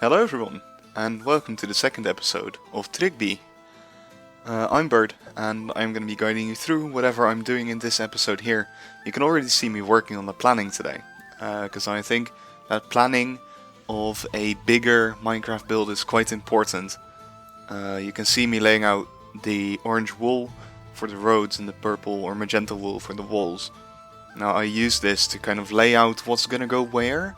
Hello everyone, and welcome to the second episode of Tryggby. I'm Burd, and I'm going to be guiding you through whatever I'm doing in this episode here. You can already see me working on the planning today, because I think that planning of a bigger Minecraft build is quite important. You can see me laying out the orange wool for the roads and the purple or magenta wool for the walls. Now I use this to kind of lay out what's going to go where.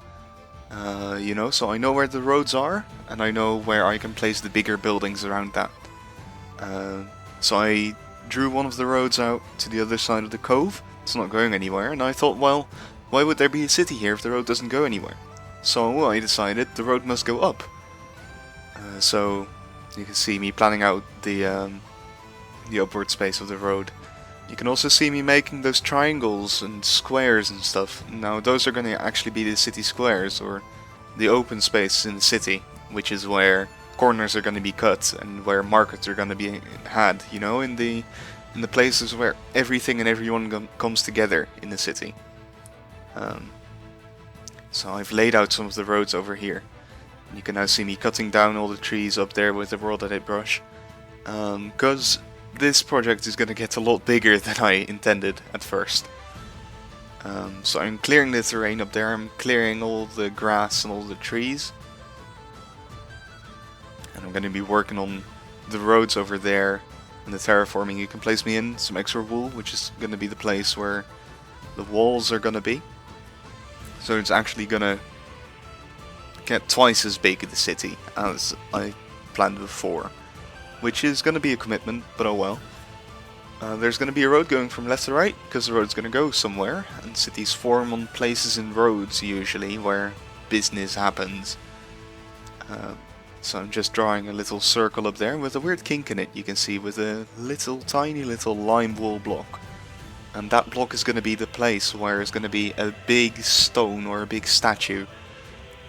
So I know where the roads are, and I know where I can place the bigger buildings around that. So I drew one of the roads out to the other side of the cove. It's not going anywhere, and I thought, well, why would there be a city here if the road doesn't go anywhere? So I decided the road must go up. So you can see me planning out the upward space of the road. You can also see me making those triangles and squares and stuff. Now those are going to actually be the city squares, or the open space in the city, which is where corners are going to be cut and where markets are going to be had, in the places where everything and everyone comes together in the city. So I've laid out some of the roads over here. You can now see me cutting down all the trees up there with the World Edit brush. Because this project is going to get a lot bigger than I intended at first. So I'm clearing the terrain up there, I'm clearing all the grass and all the trees. And I'm going to be working on the roads over there and the terraforming. You can place me in some extra wool, which is going to be the place where the walls are going to be. So it's actually going to get twice as big the city as I planned before. Which is going to be a commitment, but oh well. There's going to be a road going from left to right, because the road's going to go somewhere, and cities form on places in roads usually, where business happens. So I'm just drawing a little circle up there with a weird kink in it, you can see, with a tiny little lime wool block. And that block is going to be the place where it's going to be a big stone or a big statue.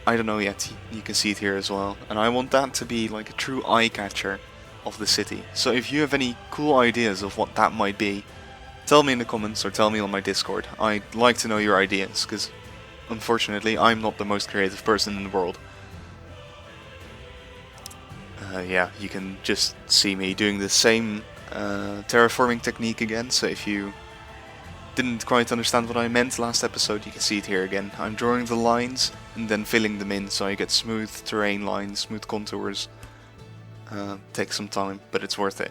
I don't know yet, you can see it here as well. And I want that to be like a true eye-catcher of the city. So if you have any cool ideas of what that might be, tell me in the comments or tell me on my Discord. I'd like to know your ideas, because unfortunately I'm not the most creative person in the world. Yeah, you can just see me doing the same terraforming technique again, so if you didn't quite understand what I meant last episode, you can see it here again. I'm drawing the lines and then filling them in, so I get smooth terrain lines, smooth contours. Takes some time, but it's worth it.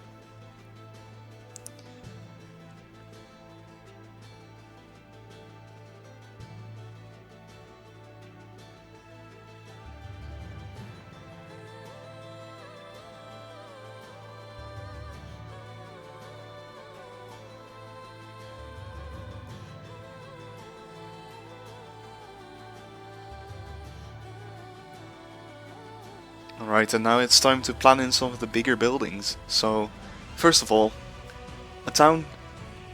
Alright, and now it's time to plan in some of the bigger buildings. So, first of all, a town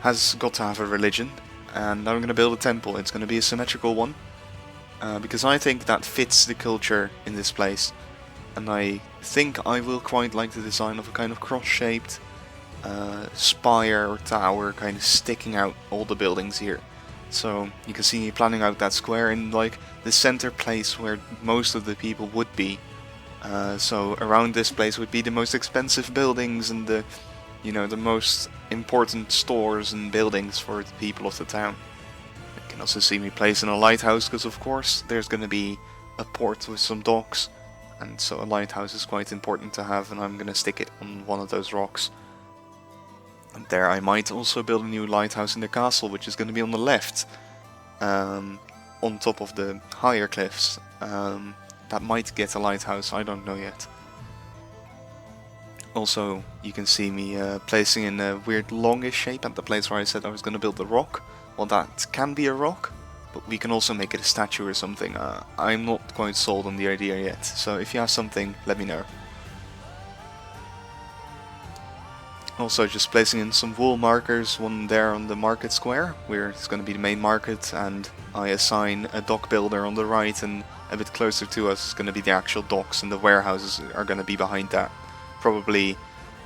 has got to have a religion, and I'm going to build a temple. It's going to be a symmetrical one, because I think that fits the culture in this place. And I think I will quite like the design of a kind of cross-shaped spire or tower kind of sticking out all the buildings here. So you can see me planning out that square in like the center place where most of the people would be. So around this place would be the most expensive buildings and the most important stores and buildings for the people of the town. You can also see me placing a lighthouse, because of course there's going to be a port with some docks, and so a lighthouse is quite important to have, and I'm going to stick it on one of those rocks. And there I might also build a new lighthouse in the castle, which is going to be on the left, on top of the higher cliffs. That might get a lighthouse, I don't know yet. Also, you can see me placing in a weird longish shape at the place where I said I was going to build the rock. Well, that can be a rock, but we can also make it a statue or something. I'm not quite sold on the idea yet, so if you have something, let me know. Also just placing in some wool markers, one there on the market square, where it's going to be the main market, and I assign a dock builder on the right, and a bit closer to us is going to be the actual docks, and the warehouses are going to be behind that, probably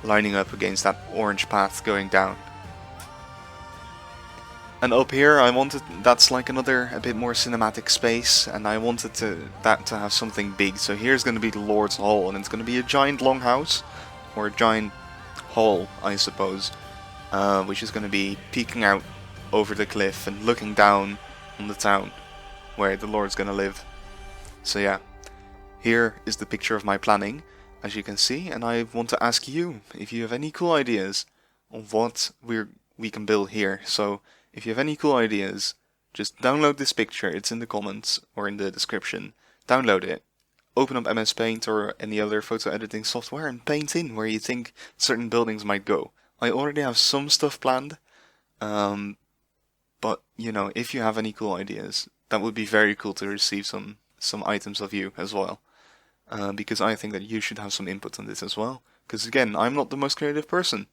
lining up against that orange path going down. And up here, I wanted that's like another a bit more cinematic space, and I wanted that to have something big. So here's going to be the Lord's Hall, and it's going to be a giant longhouse, or a giant hall, I suppose, which is going to be peeking out over the cliff and looking down on the town where the Lord's going to live. So yeah, here is the picture of my planning, as you can see, and I want to ask you if you have any cool ideas on what we can build here. So if you have any cool ideas, just download this picture, it's in the comments or in the description. Download it, open up MS Paint or any other photo editing software and paint in where you think certain buildings might go. I already have some stuff planned, but you know, if you have any cool ideas, that would be very cool to receive some items of you as well. Because I think that you should have some input on this as well. Because again, I'm not the most creative person.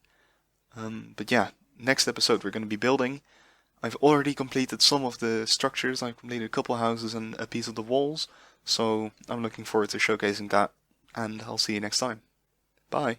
But yeah, next episode we're going to be building. I've already completed some of the structures. I've completed a couple houses and a piece of the walls. So I'm looking forward to showcasing that. And I'll see you next time. Bye.